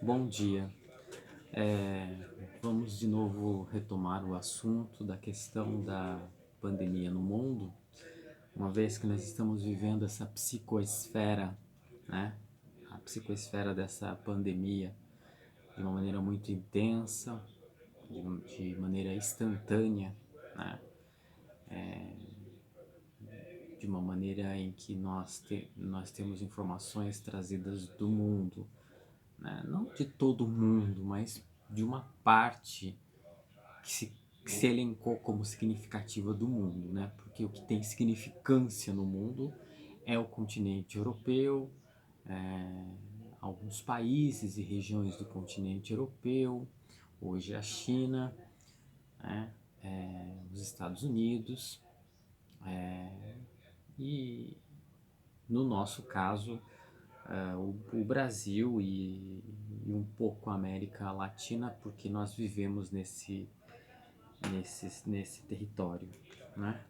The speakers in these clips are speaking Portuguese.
Bom dia. Vamos de novo retomar o assunto da questão da pandemia no mundo, uma vez que nós estamos vivendo essa psicoesfera, né? A psicoesfera dessa pandemia de uma maneira muito intensa, de maneira instantânea, né? De uma maneira em que nós temos informações trazidas do mundo, né? Não de todo mundo, mas de uma parte que se, que se elencou como significativa do mundo, né? Porque o que tem significância no mundo é o continente europeu, é, alguns países e regiões do continente europeu, hoje a China, né? Os Estados Unidos e, no nosso caso, o Brasil e um pouco a América Latina, porque nós vivemos nesse território, né?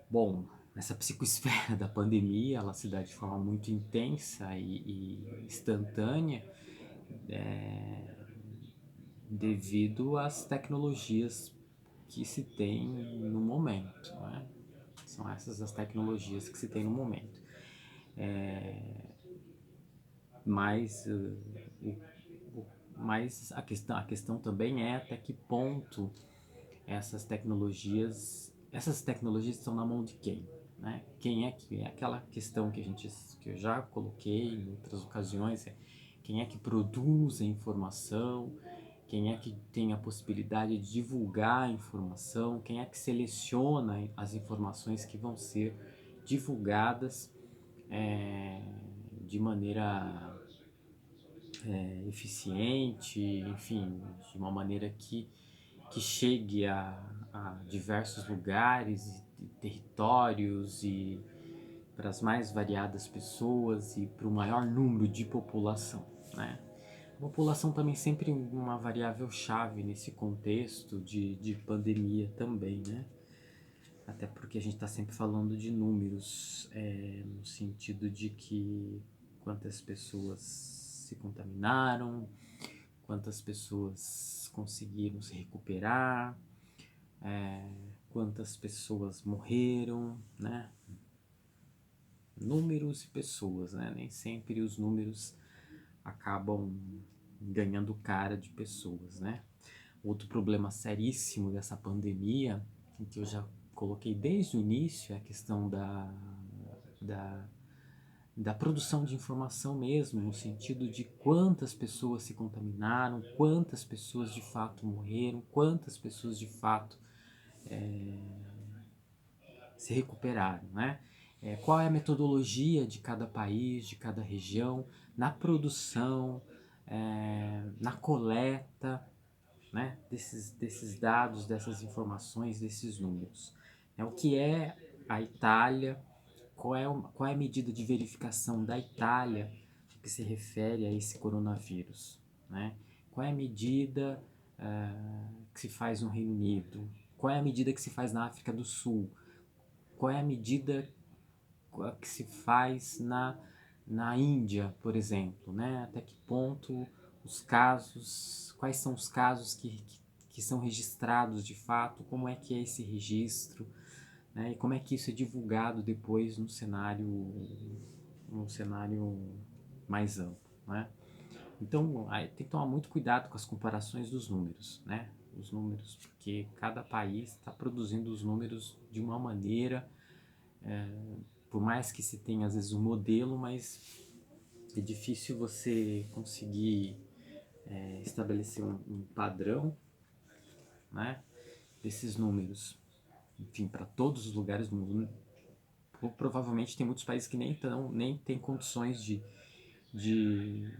Bom, essa psicosfera da pandemia, ela se dá de forma muito intensa e instantânea, devido às tecnologias que se tem no momento, né? São essas as tecnologias que se tem no momento. Mas, mas a questão também é até que ponto essas tecnologias estão na mão de quem, né? Quem é que é aquela questão que eu já coloquei em outras ocasiões, quem é que produz a informação, quem é que tem a possibilidade de divulgar a informação, quem é que seleciona as informações que vão ser divulgadas é, de maneira eficiente, enfim, de uma maneira que chegue a diversos lugares e territórios e para as mais variadas pessoas e para o maior número de população, né? A população também sempre uma variável chave nesse contexto de pandemia também, né? Até porque a gente está sempre falando de números, no sentido de que quantas pessoas se contaminaram, quantas pessoas conseguiram se recuperar, quantas pessoas morreram, né? Números e pessoas, né? Nem sempre os números acabam ganhando cara de pessoas, né? Outro problema seríssimo dessa pandemia, que eu já coloquei desde o início, é a questão da, da produção de informação mesmo, no sentido de quantas pessoas se contaminaram, quantas pessoas de fato morreram, quantas pessoas de fato se recuperaram, né? Qual é a metodologia de cada país, de cada região, na produção, na coleta, né, desses dados, dessas informações, desses números. O que é a Itália, qual é a medida de verificação da Itália no que se refere a esse coronavírus, né? Qual é a medida que se faz no Reino Unido? Qual é a medida que se faz na África do Sul? Qual é a medida que se faz na Índia, por exemplo, né? Até que ponto os casos, quais são os casos que são registrados de fato, como é que é esse registro, né? E como é que isso é divulgado depois num cenário mais amplo, né? Então, aí tem que tomar muito cuidado com as comparações dos números, né? Os números, porque cada país está produzindo os números de uma maneira, por mais que se tenha às vezes um modelo, mas é difícil você conseguir estabelecer um padrão, né, desses números, enfim, para todos os lugares do mundo. Provavelmente tem muitos países que nem têm condições de, de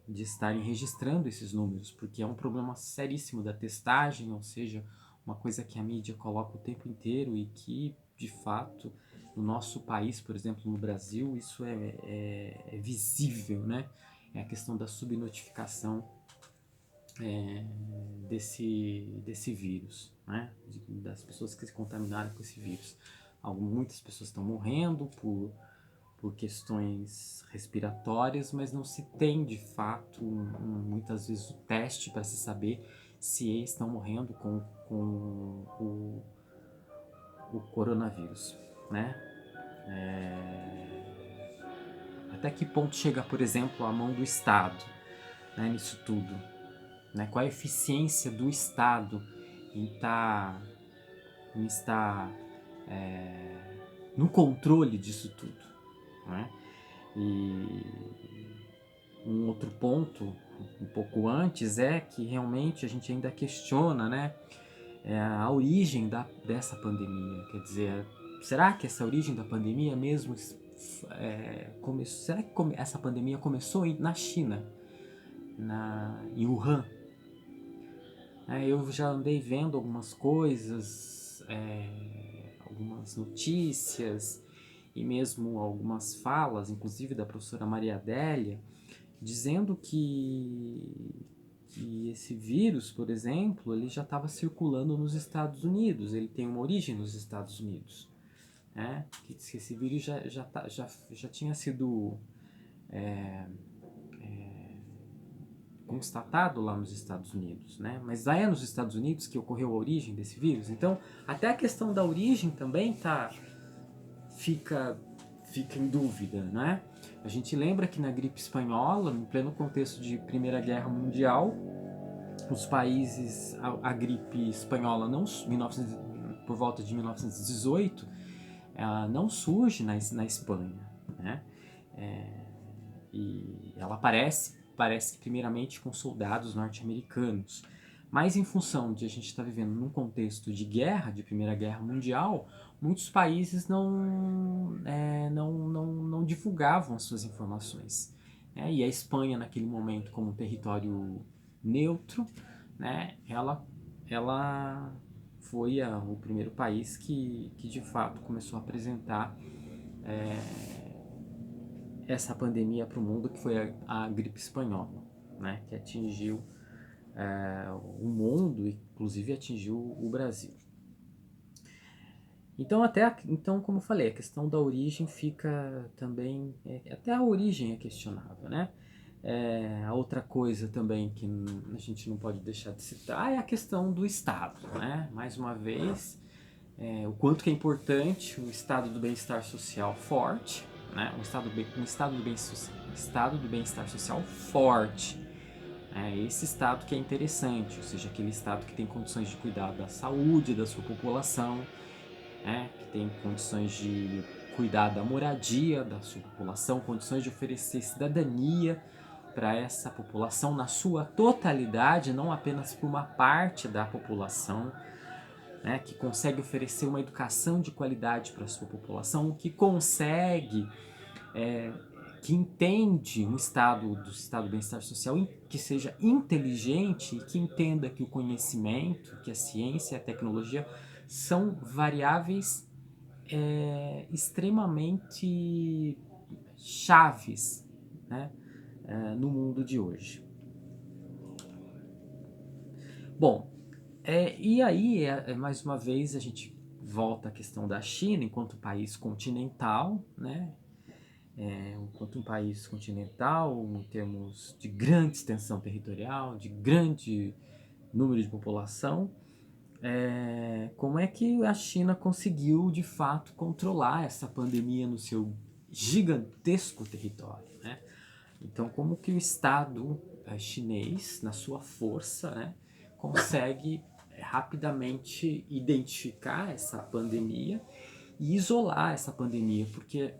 estarem registrando esses números, porque é um problema seríssimo da testagem, ou seja, uma coisa que a mídia coloca o tempo inteiro e que, de fato, no nosso país, por exemplo, no Brasil, isso é visível, né? É a questão da subnotificação desse vírus, né? Das pessoas que se contaminaram com esse vírus. Muitas pessoas estão morrendo por questões respiratórias, mas não se tem de fato muitas vezes o teste para se saber se estão morrendo com o coronavírus, né? Até que ponto chega, por exemplo, a mão do Estado, né, nisso tudo? Né? Qual a eficiência do Estado em estar no controle disso tudo? Né? E um outro ponto, um pouco antes, é que realmente a gente ainda questiona, né, a origem dessa pandemia. Quer dizer, será que essa origem da pandemia mesmo será que essa pandemia começou na China, em Wuhan? Eu já andei vendo algumas coisas, algumas notícias e mesmo algumas falas, inclusive da professora Maria Adélia, dizendo que esse vírus, por exemplo, ele já estava circulando nos Estados Unidos, ele tem uma origem nos Estados Unidos. Né? Que esse vírus já tinha sido constatado lá nos Estados Unidos, né? Mas já é nos Estados Unidos que ocorreu a origem desse vírus. Então, até a questão da origem também fica em dúvida, né? A gente lembra que na gripe espanhola, no pleno contexto de Primeira Guerra Mundial, os países, a gripe espanhola por volta de 1918, ela não surge na Espanha, né? E ela aparece primeiramente com soldados norte-americanos. Mas em função de a gente estar vivendo num contexto de guerra, de Primeira Guerra Mundial, muitos países não divulgavam as suas informações. Né? E a Espanha, naquele momento, como um território neutro, né, ela foi o primeiro país que de fato começou a apresentar essa pandemia para o mundo, que foi a gripe espanhola, né, que atingiu o mundo e inclusive atingiu o Brasil. Então, como eu falei, a questão da origem fica também, até a origem é questionável, né? A outra coisa também que a gente não pode deixar de citar é a questão do Estado, né? Mais uma vez, o quanto que é importante o estado do bem-estar social forte, né? Um estado do bem-estar social forte. Esse estado que é interessante, ou seja, aquele estado que tem condições de cuidar da saúde da sua população, que tem condições de cuidar da moradia da sua população, condições de oferecer cidadania para essa população na sua totalidade, não apenas para uma parte da população, né, que consegue oferecer uma educação de qualidade para a sua população, que consegue, que entende do estado do bem-estar social, que seja inteligente e que entenda que o conhecimento, que a ciência e a tecnologia são variáveis extremamente chaves, né, no mundo de hoje. Bom, e aí, mais uma vez, a gente volta à questão da China enquanto país continental, né? Enquanto um país continental, em termos de grande extensão territorial, de grande número de população, como é que a China conseguiu, de fato, controlar essa pandemia no seu gigantesco território, né? Então, como que o Estado chinês, na sua força, né, consegue rapidamente identificar essa pandemia e isolar essa pandemia, porque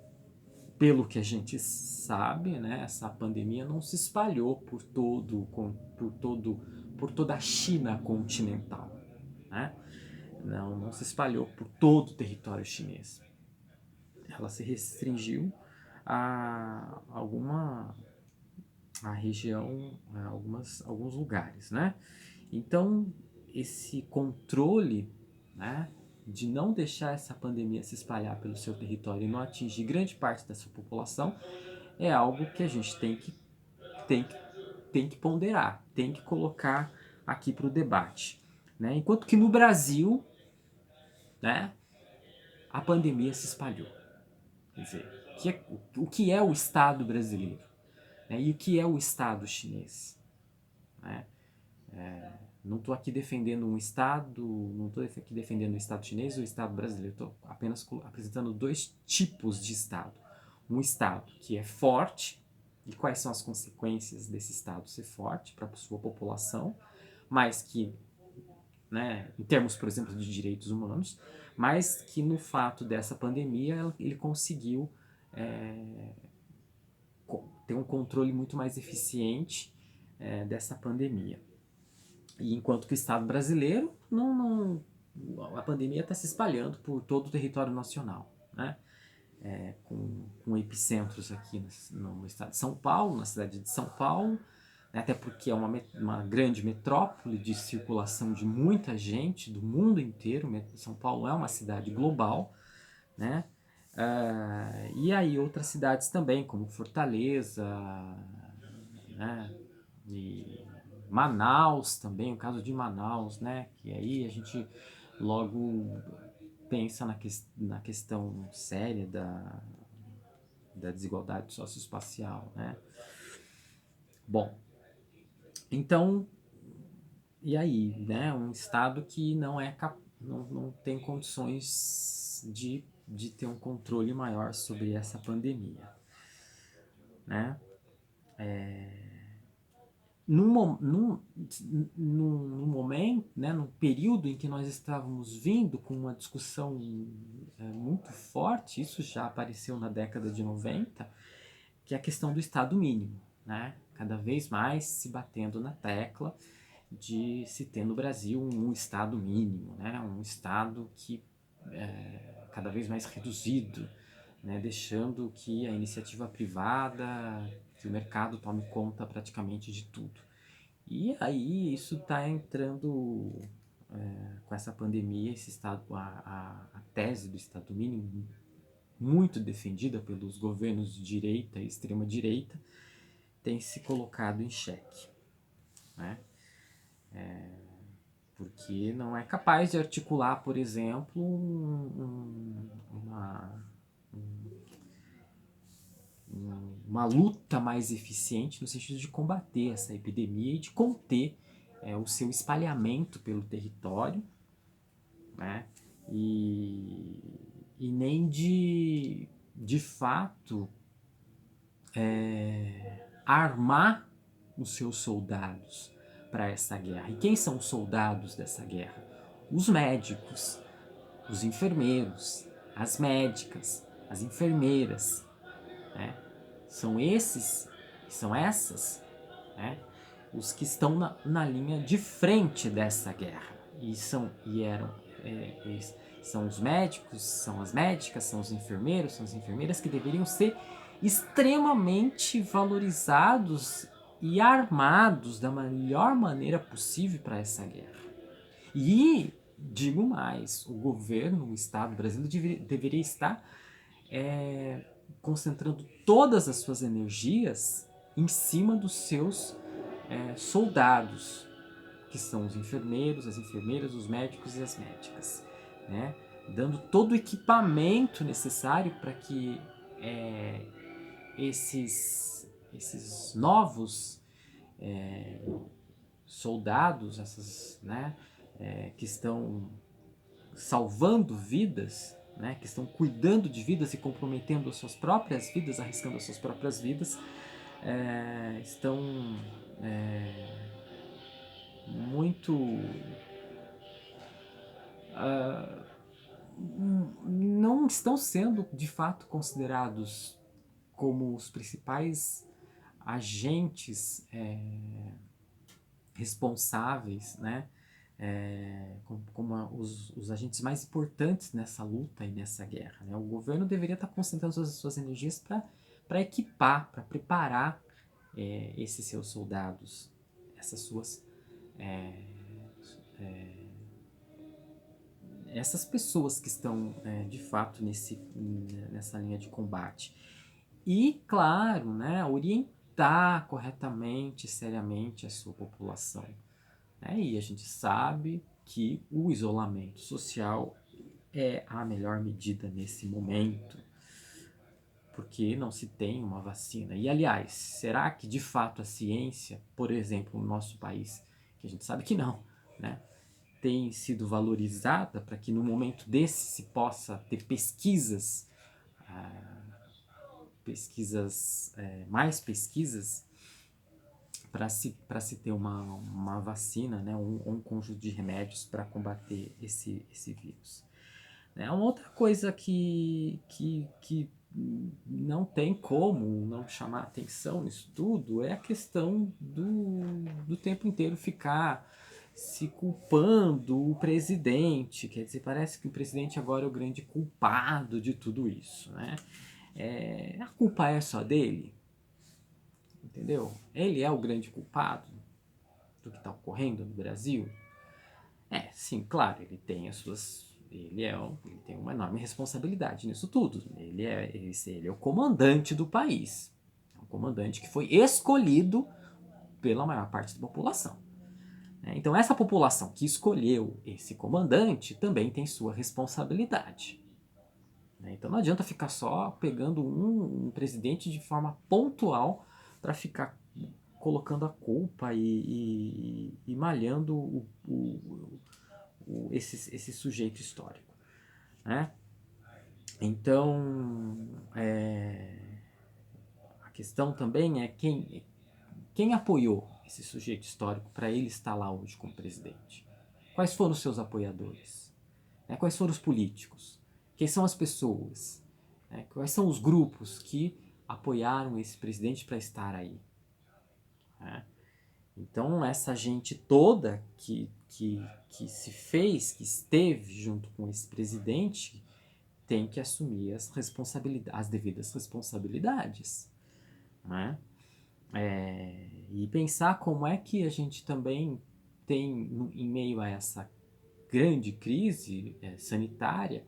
pelo que a gente sabe, né, essa pandemia não se espalhou por toda a China continental, né? Não se espalhou por todo o território chinês. Ela se restringiu a região, alguns lugares, né? Então, esse controle, né, de não deixar essa pandemia se espalhar pelo seu território e não atingir grande parte da sua população é algo que a gente tem que ponderar, tem que colocar aqui para o debate, né? Enquanto que no Brasil, né, a pandemia se espalhou. Quer dizer, o que é o Estado brasileiro, né? E o que é o Estado chinês, né? Não estou aqui defendendo um Estado, não estou aqui defendendo o Estado chinês ou o Estado brasileiro, estou apenas apresentando dois tipos de Estado. Um Estado que é forte, e quais são as consequências desse Estado ser forte para a sua população, mas que, né, em termos, por exemplo, de direitos humanos, mas que no fato dessa pandemia ele conseguiu ter um controle muito mais eficiente dessa pandemia. E enquanto que o Estado brasileiro, a pandemia está se espalhando por todo o território nacional, né? Com epicentros aqui no estado de São Paulo, na cidade de São Paulo, né? Até porque é uma grande metrópole de circulação de muita gente do mundo inteiro. São Paulo é uma cidade global, né? E aí outras cidades também, como Fortaleza, né? E Manaus também, o caso de Manaus, né? Que aí a gente logo pensa na questão séria da desigualdade socioespacial, né? Bom, então, e aí, né? Um Estado que não tem condições de ter um controle maior sobre essa pandemia, né? Num momento, né, num período em que nós estávamos vindo com uma discussão muito forte, isso já apareceu na década de 90, que é a questão do Estado mínimo, né? Cada vez mais se batendo na tecla de se ter no Brasil um Estado mínimo, né? Um Estado que cada vez mais reduzido, né? Deixando que a iniciativa privada, que o mercado tome conta praticamente de tudo. E aí isso está entrando com essa pandemia, esse estado, a tese do Estado mínimo, muito defendida pelos governos de direita e extrema-direita, tem se colocado em xeque, né? Porque não é capaz de articular, por exemplo, uma luta mais eficiente no sentido de combater essa epidemia e de conter o seu espalhamento pelo território, né? E nem de fato armar os seus soldados para essa guerra. E quem são os soldados dessa guerra? Os médicos, os enfermeiros, as médicas, as enfermeiras, né? São esses, são essas, né? Os que estão na linha de frente dessa guerra. São os médicos, são as médicas, são os enfermeiros, são as enfermeiras que deveriam ser extremamente valorizados e armados da melhor maneira possível para essa guerra. E, digo mais, o governo, o Estado brasileiro deveria estar concentrando todas as suas energias em cima dos seus soldados, que são os enfermeiros, as enfermeiras, os médicos e as médicas, né? Dando todo o equipamento necessário para que esses novos soldados, né, que estão salvando vidas, né, que estão cuidando de vidas e comprometendo as suas próprias vidas, arriscando as suas próprias vidas, estão muito não estão sendo de fato considerados como os principais agentes responsáveis, né? Como os agentes mais importantes nessa luta e nessa guerra, né? O governo deveria estar concentrando suas energias para equipar, para preparar esses seus soldados, essas pessoas que estão de fato nessa linha de combate. E, claro, né, orientar corretamente, seriamente a sua população. E a gente sabe que o isolamento social é a melhor medida nesse momento, porque não se tem uma vacina. E, aliás, será que de fato a ciência, por exemplo, no nosso país, que a gente sabe que não, né, tem sido valorizada para que no momento desse se possa ter pesquisas, mais pesquisas para se ter uma vacina, né, um conjunto de remédios para combater esse vírus. Uma outra coisa que não tem como não chamar atenção nisso tudo é a questão do tempo inteiro ficar se culpando o presidente. Quer dizer, parece que o presidente agora é o grande culpado de tudo isso, né? A culpa é só dele, entendeu? Ele é o grande culpado do que está ocorrendo no Brasil. Sim, claro, ele tem ele tem uma enorme responsabilidade nisso tudo. Ele é o comandante do país. É um comandante que foi escolhido pela maior parte da população. Então, essa população que escolheu esse comandante também tem sua responsabilidade. Então, não adianta ficar só pegando um presidente de forma pontual para ficar colocando a culpa e malhando esse sujeito histórico. Né? Então, a questão também é quem apoiou esse sujeito histórico para ele estar lá hoje como presidente. Quais foram os seus apoiadores? Quais foram os políticos? Quem são as pessoas? Quais são os grupos que apoiaram esse presidente para estar aí? Então, essa gente toda que se fez, que esteve junto com esse presidente, tem que assumir as devidas responsabilidades. Né? E pensar como é que a gente também tem, em meio a essa grande crise sanitária,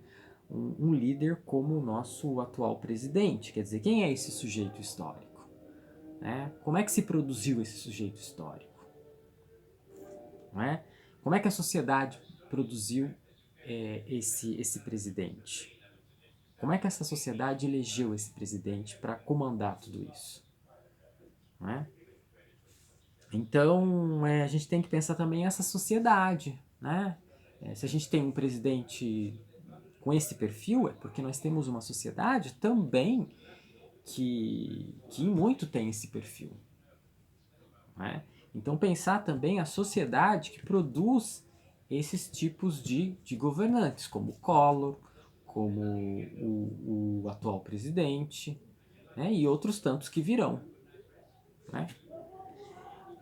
um líder como o nosso atual presidente. Quer dizer, quem é esse sujeito histórico? Como é que se produziu esse sujeito histórico? Como é que a sociedade produziu esse presidente? Como é que essa sociedade elegeu esse presidente para comandar tudo isso? Então, a gente tem que pensar também essa sociedade. Se a gente tem um presidente com esse perfil, é porque nós temos uma sociedade também que em muito tem esse perfil. Então, pensar também a sociedade que produz esses tipos de governantes, como o Collor, como o atual presidente, e outros tantos que virão.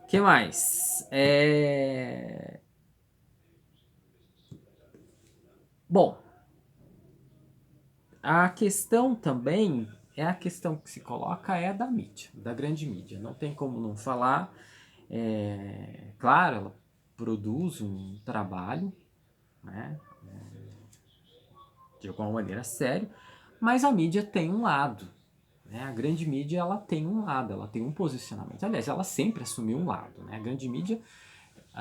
O que mais? Bom, a questão também a questão que se coloca é da mídia, da grande mídia. Não tem como não falar. Claro, ela produz um trabalho, de alguma maneira sério, mas a mídia tem um lado. A grande mídia ela tem um lado, ela tem um posicionamento. Aliás, ela sempre assumiu um lado. A grande mídia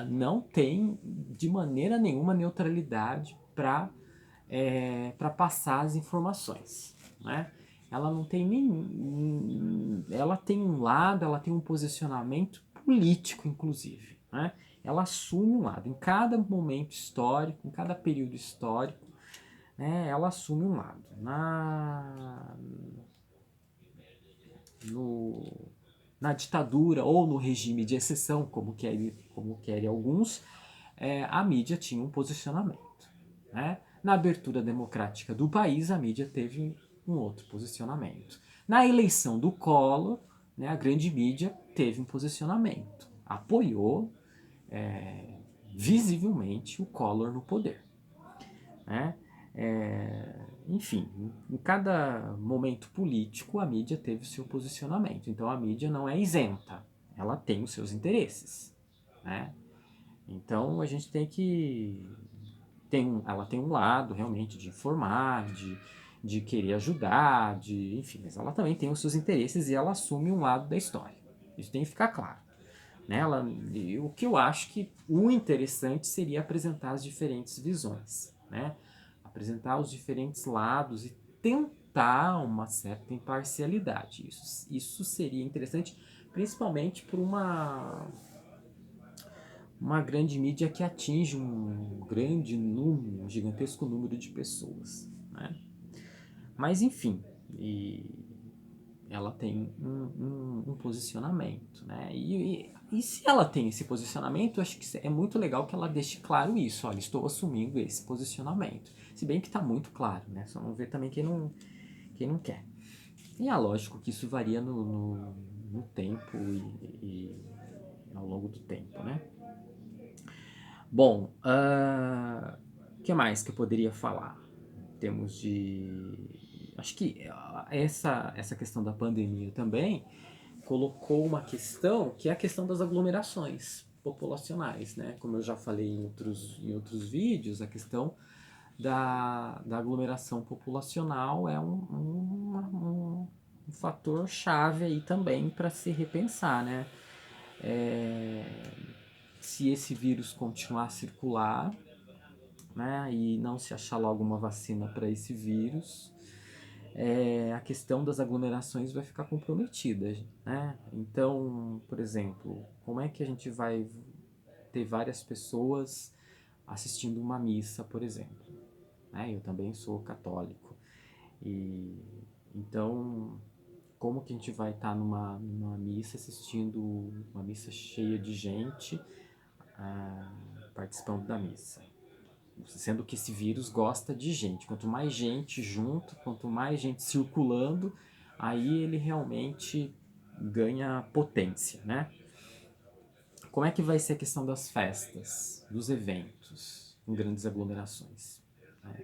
não tem de maneira nenhuma neutralidade para passar as informações. Ela não tem ela tem um lado, ela tem um posicionamento político, inclusive. Ela assume um lado. Em cada momento histórico, em cada período histórico, ela assume um lado. Na ditadura ou no regime de exceção, como querem alguns, a mídia tinha um posicionamento. Na abertura democrática do país, a mídia teve um outro posicionamento. Na eleição do Collor, a grande mídia teve um posicionamento. Apoiou visivelmente o Collor no poder. Enfim, em cada momento político a mídia teve o seu posicionamento. Então a mídia não é isenta, ela tem os seus interesses. Então a gente tem que... ela tem um lado realmente de informar, de querer ajudar, enfim, mas ela também tem os seus interesses e ela assume um lado da história. Isso tem que ficar claro. O que eu acho que o interessante seria apresentar as diferentes visões. Apresentar os diferentes lados e executar uma certa imparcialidade. Isso seria interessante, principalmente por uma grande mídia que atinge um grande número, um gigantesco número de pessoas, né? Mas enfim, ela tem um posicionamento, né? E se ela tem esse posicionamento, eu acho que é muito legal que ela deixe claro isso. Olha, estou assumindo esse posicionamento. Se bem que está muito claro, né? Só não vê também quem não quer. E é lógico que isso varia no tempo e ao longo do tempo, né? Bom, o que mais que eu poderia falar? Temos de... Acho que essa questão da pandemia também colocou uma questão que é a questão das aglomerações populacionais, né? Como eu já falei em outros vídeos, a questão da aglomeração populacional é um fator chave aí também para se repensar, né? Se esse vírus continuar a circular, né, e não se achar logo uma vacina para esse vírus, a questão das aglomerações vai ficar comprometida, né? Então, por exemplo, como é que a gente vai ter várias pessoas assistindo uma missa, por exemplo? Né? Eu também sou católico. E então, como que a gente vai estar numa missa assistindo uma missa cheia de gente participando da missa? Sendo que esse vírus gosta de gente. Quanto mais gente junto, quanto mais gente circulando, aí ele realmente ganha potência, né? Como é que vai ser a questão das festas, dos eventos, em grandes aglomerações?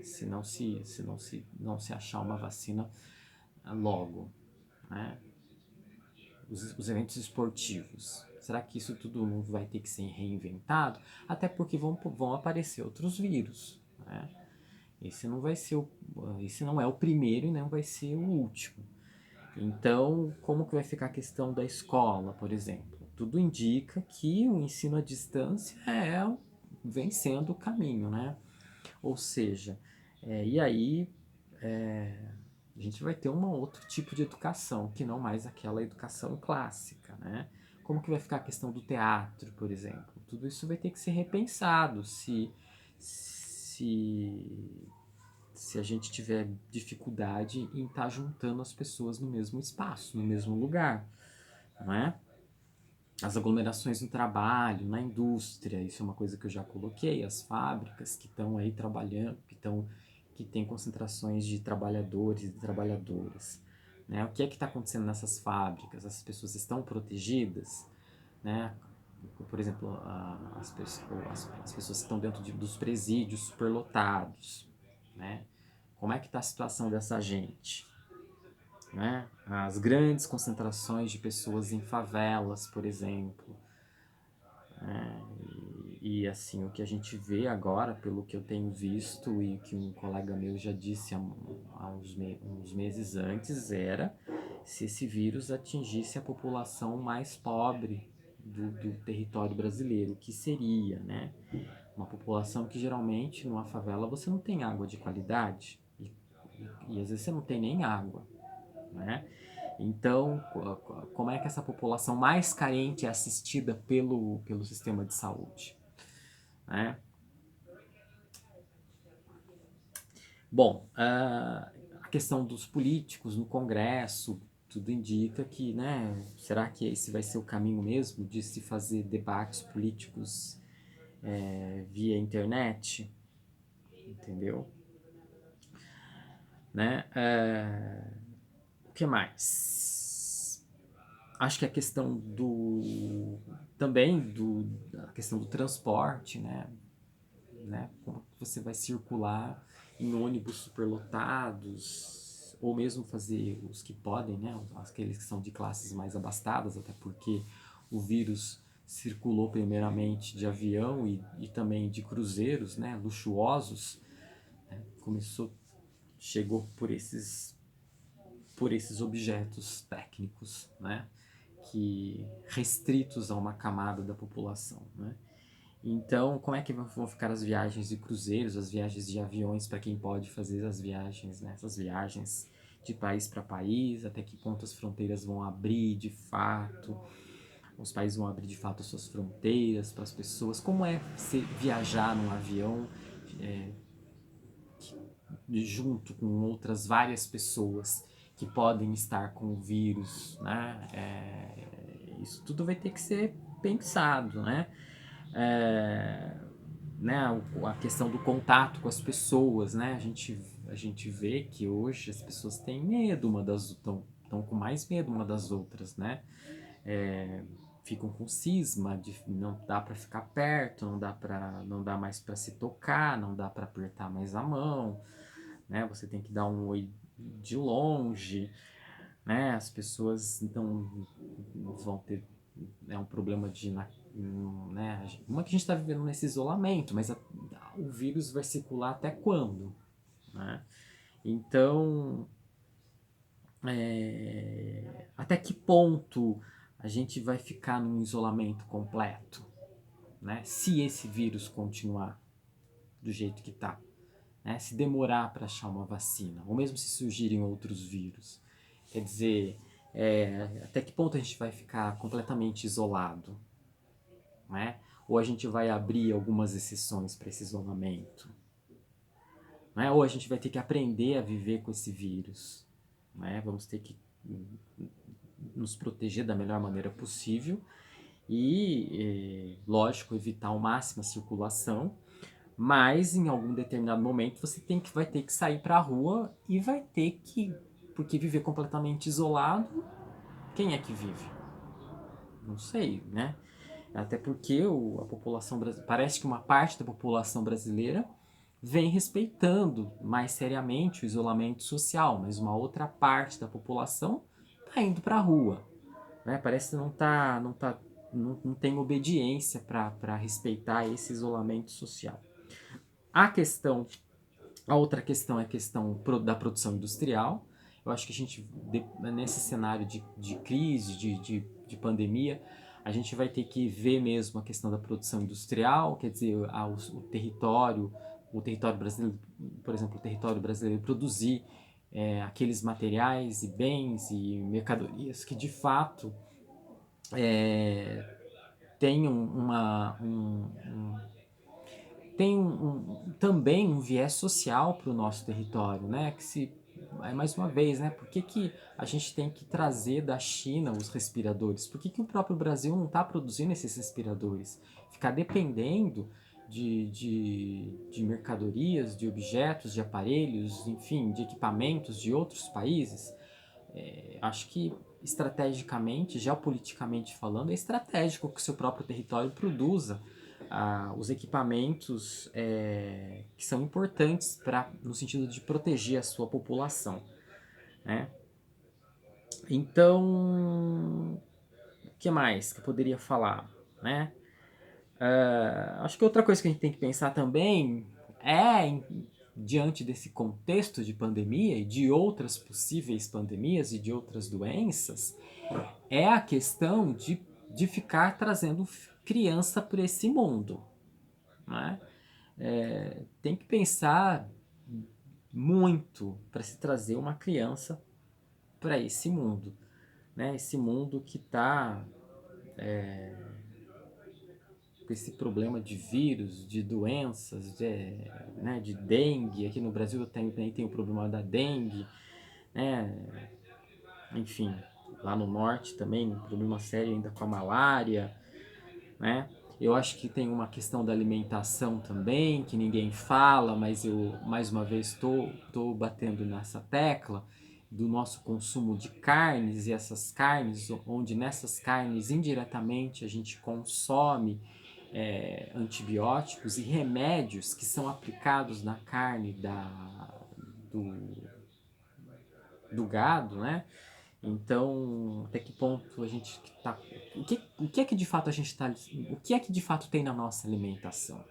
Se não se achar uma vacina logo, né? Os eventos esportivos. Será que isso tudo não vai ter que ser reinventado? Até porque vão aparecer outros vírus, né? Esse não é o primeiro e não vai ser o último. Então, como que vai ficar a questão da escola, por exemplo? Tudo indica que o ensino à distância vem sendo o caminho, né? Ou seja, e aí a gente vai ter um outro tipo de educação, que não mais aquela educação clássica, né? Como que vai ficar a questão do teatro, por exemplo? Tudo isso vai ter que ser repensado se se a gente tiver dificuldade em estar juntando as pessoas no mesmo espaço, no mesmo lugar, não é? As aglomerações no trabalho, na indústria, isso é uma coisa que eu já coloquei, as fábricas que estão aí trabalhando, que têm concentrações de trabalhadores e trabalhadoras. Né? O que é que está acontecendo nessas fábricas? As pessoas estão protegidas? Né? Por exemplo, as pessoas que estão dentro dos presídios superlotados. Né? Como é que está a situação dessa gente? Né? As grandes concentrações de pessoas em favelas, por exemplo. E assim, o que a gente vê agora, pelo que eu tenho visto e que um colega meu já disse há uns meses antes, era se esse vírus atingisse a população mais pobre do território brasileiro, o que seria, né? Uma população que geralmente numa favela você não tem água de qualidade e às vezes você não tem nem água, né? Então, como é que essa população mais carente é assistida pelo sistema de saúde? Né? Bom, a questão dos políticos no Congresso, tudo indica que, né, será que esse vai ser o caminho mesmo de se fazer debates políticos via internet? Entendeu? Né? O que mais? Acho que a questão a questão do transporte, né? Como você vai circular em ônibus superlotados, ou mesmo fazer os que podem, né? Aqueles que são de classes mais abastadas, até porque o vírus circulou primeiramente de avião e também de cruzeiros, né? Luxuosos, né? Chegou por esses objetos técnicos, né? Que restritos a uma camada da população, né? Então, como é que vão ficar as viagens de cruzeiros, as viagens de aviões para quem pode fazer as viagens, né? Essas viagens de país para país, até que ponto as fronteiras vão abrir de fato, os países vão abrir de fato as suas fronteiras para as pessoas, como é viajar num avião junto com outras várias pessoas que podem estar com o vírus, né? Isso tudo vai ter que ser pensado, né? Né, a questão do contato com as pessoas, né? A gente vê que hoje as pessoas têm medo estão com mais medo uma das outras, né? Ficam com cisma, não dá para ficar perto, não dá mais para se tocar, não dá para apertar mais a mão, né? Você tem que dar um oi de longe, né? As pessoas então vão ter um problema né? Uma que a gente está vivendo nesse isolamento, mas o vírus vai circular até quando, né? Então, até que ponto a gente vai ficar num isolamento completo, né? Se esse vírus continuar do jeito que está, né? Se demorar para achar uma vacina, ou mesmo se surgirem outros vírus. Quer dizer, até que ponto a gente vai ficar completamente isolado, né? Ou a gente vai abrir algumas exceções para esse isolamento, né? Ou a gente vai ter que aprender a viver com esse vírus, né? Vamos ter que nos proteger da melhor maneira possível e, lógico, evitar ao máximo a circulação, mas em algum determinado momento você vai ter que sair para a rua e vai ter que, porque viver completamente isolado, quem é que vive? Não sei, né? Até porque a população parece que uma parte da população brasileira vem respeitando mais seriamente o isolamento social, mas uma outra parte da população está indo para a rua, né? Parece que não tem obediência para respeitar esse isolamento social. A outra questão é a questão da produção industrial. Eu acho que a gente, nesse cenário de crise, de pandemia, a gente vai ter que ver mesmo a questão da produção industrial, quer dizer, o território brasileiro, por exemplo, o território brasileiro produzir aqueles materiais e bens e mercadorias que de fato tenham também um viés social para o nosso território, né? Mais uma vez, né? Por que a gente tem que trazer da China os respiradores? Por que o próprio Brasil não está produzindo esses respiradores? Ficar dependendo de mercadorias, de objetos, de aparelhos, enfim, de equipamentos de outros países? Acho que estrategicamente, geopoliticamente falando, é estratégico que o seu próprio território produza os equipamentos que são importantes no sentido de proteger a sua população, né? Então, o que mais que eu poderia falar, né? Acho que outra coisa que a gente tem que pensar também diante desse contexto de pandemia e de outras possíveis pandemias e de outras doenças, é a questão de ficar trazendo criança para esse mundo, né? Tem que pensar muito para se trazer uma criança para esse mundo, né? Esse mundo que está com esse problema de vírus, de doenças, né, de dengue. Aqui no Brasil também tem o problema da dengue, né? Enfim, lá no norte também um problema sério ainda com a malária, né? Eu acho que tem uma questão da alimentação também, que ninguém fala, mas eu, mais uma vez, estou batendo nessa tecla do nosso consumo de carnes, e essas carnes, onde nessas carnes, indiretamente, a gente consome antibióticos e remédios que são aplicados na carne do, do gado, né? Então, até que ponto a gente está. O que é que de fato a gente está. O que é que de fato tem na nossa alimentação?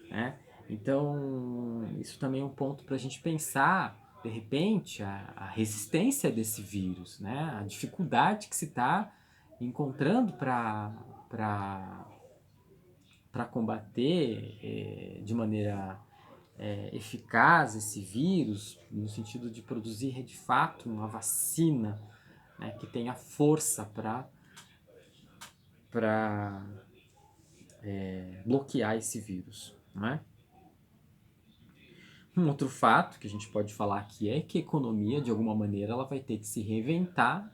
Né? Então, isso também é um ponto para a gente pensar, de repente, a resistência desse vírus, né? A dificuldade que se está encontrando para combater de maneira eficaz esse vírus, no sentido de produzir de fato uma vacina, né, que tenha força para bloquear esse vírus, né? Um outro fato que a gente pode falar aqui é que a economia, de alguma maneira, ela vai ter que se reinventar,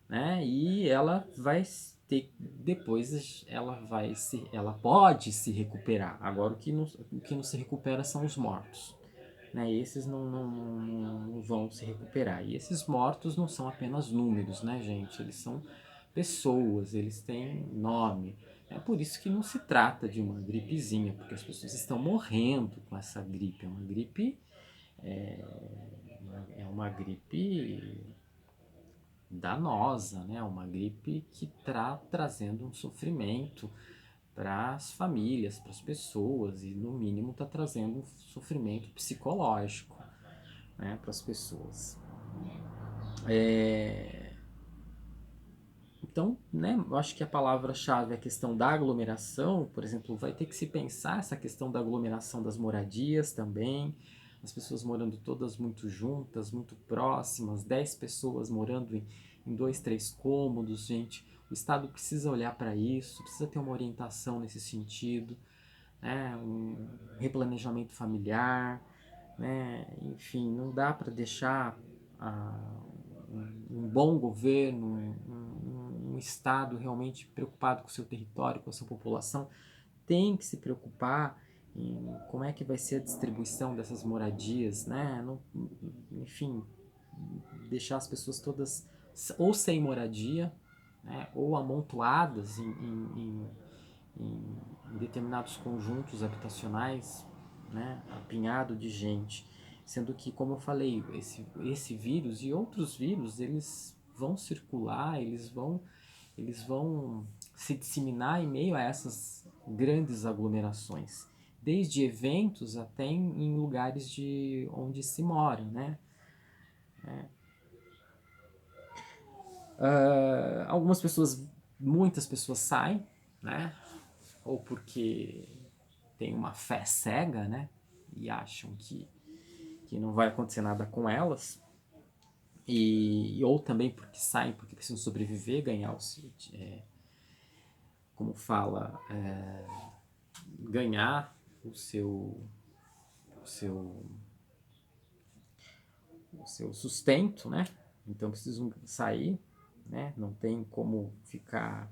né? E ela vai ter, depois ela pode se recuperar. Agora o que não se recupera são os mortos, né? Esses não vão se recuperar. E esses mortos não são apenas números, né, gente? Eles são pessoas, eles têm nome. É por isso que não se trata de uma gripezinha, porque as pessoas estão morrendo com essa gripe. É uma gripe danosa, né? Uma gripe que está trazendo um sofrimento para as famílias, para as pessoas, e no mínimo está trazendo um sofrimento psicológico, né, para as pessoas. Então, né, eu acho que a palavra-chave é a questão da aglomeração. Por exemplo, vai ter que se pensar essa questão da aglomeração das moradias também, as pessoas morando todas muito juntas, muito próximas, 10 pessoas morando em 2, 3 cômodos, gente. O Estado precisa olhar para isso, precisa ter uma orientação nesse sentido, né, um replanejamento familiar, né, enfim, não dá para deixar um bom governo, um Estado realmente preocupado com o seu território, com a sua população, tem que se preocupar em como é que vai ser a distribuição dessas moradias, né? Não, enfim, deixar as pessoas todas ou sem moradia, né? Ou amontoadas em determinados conjuntos habitacionais, né? Apinhado de gente. Sendo que, como eu falei, esse vírus e outros vírus, eles vão circular, eles vão se disseminar em meio a essas grandes aglomerações, desde eventos até em lugares onde se mora, né? Algumas pessoas, muitas pessoas saem, né? Ou porque tem uma fé cega, né? E acham que não vai acontecer nada com elas. Ou também porque saem porque precisam sobreviver, ganhar como fala, ganhar o seu, o seu sustento, né? Então precisam sair, né? Não tem como ficar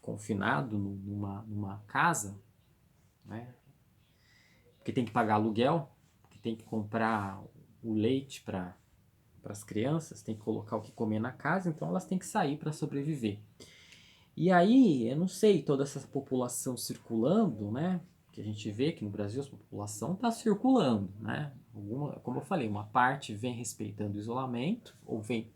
confinado numa casa, né? Porque tem que pagar aluguel, porque tem que comprar o leite para as crianças, tem que colocar o que comer na casa, então elas têm que sair para sobreviver. E aí, eu não sei, toda essa população circulando, né? Que a gente vê que no Brasil a população está circulando, né? Como eu falei, uma parte vem respeitando o isolamento, ou vem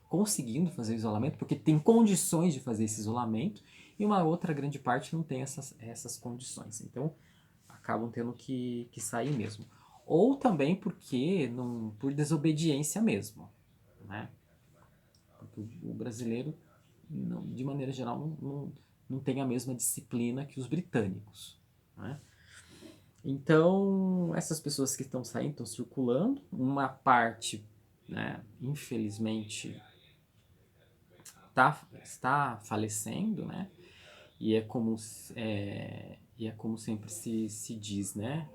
conseguindo fazer o isolamento, porque tem condições de fazer esse isolamento, e uma outra grande parte não tem essas condições. Então, acabam tendo que sair mesmo. Ou também porque por desobediência mesmo, né? Porque o brasileiro, de maneira geral, não tem a mesma disciplina que os britânicos, né? Então, essas pessoas que estão saindo, estão circulando, uma parte, né, infelizmente, está falecendo, né? E é como sempre se diz, né?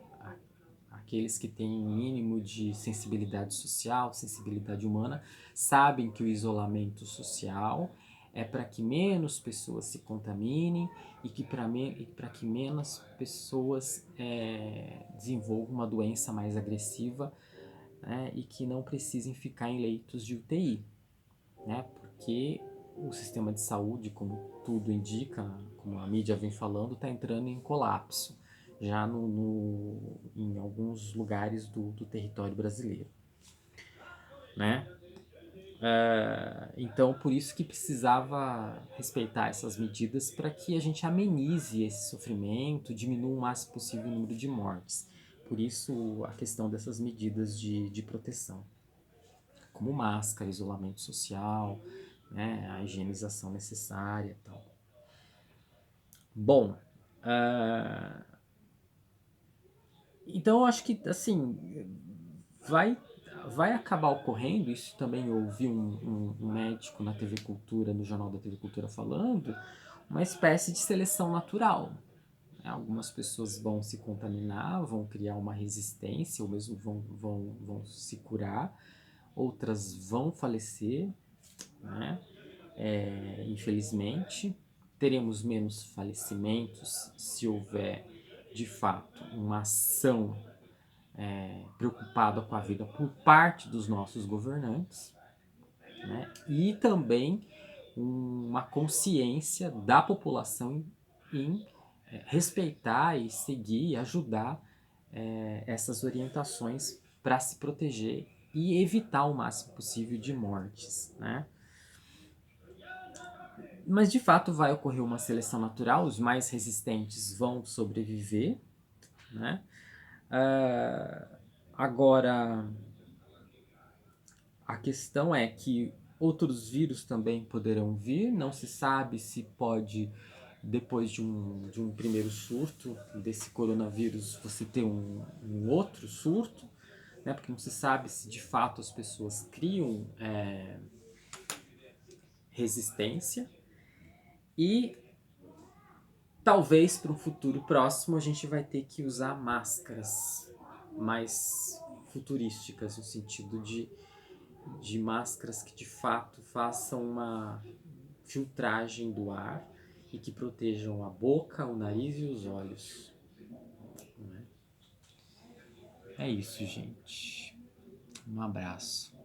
Aqueles que têm um mínimo de sensibilidade social, sensibilidade humana, sabem que o isolamento social é para que menos pessoas se contaminem e para que menos pessoas desenvolvam uma doença mais agressiva, né, e que não precisem ficar em leitos de UTI, né, porque o sistema de saúde, como tudo indica, como a mídia vem falando, está entrando em colapso já em alguns lugares do território brasileiro, né? Então, por isso que precisava respeitar essas medidas para que a gente amenize esse sofrimento, diminua o máximo possível o número de mortes. Por isso, a questão dessas medidas de proteção, como máscara, isolamento social, né, a higienização necessária e tal. Bom, Então eu acho que, assim, vai, vai acabar ocorrendo, isso também eu ouvi um médico na TV Cultura, no Jornal da TV Cultura falando, uma espécie de seleção natural. Algumas pessoas vão se contaminar, vão criar uma resistência, ou mesmo vão se curar, outras vão falecer, né? Infelizmente, teremos menos falecimentos se houver, de fato, uma ação preocupada com a vida por parte dos nossos governantes, né? E também uma consciência da população em respeitar e seguir e ajudar essas orientações para se proteger e evitar o máximo possível de mortes, né? Mas de fato vai ocorrer uma seleção natural, os mais resistentes vão sobreviver, né? Agora, a questão é que outros vírus também poderão vir, não se sabe se pode, depois de um primeiro surto desse coronavírus, você ter um outro surto, né? Porque não se sabe se de fato as pessoas criam resistência e talvez para um futuro próximo a gente vai ter que usar máscaras mais futurísticas, no sentido de máscaras que de fato façam uma filtragem do ar e que protejam a boca, o nariz e os olhos. É isso, gente. Um abraço.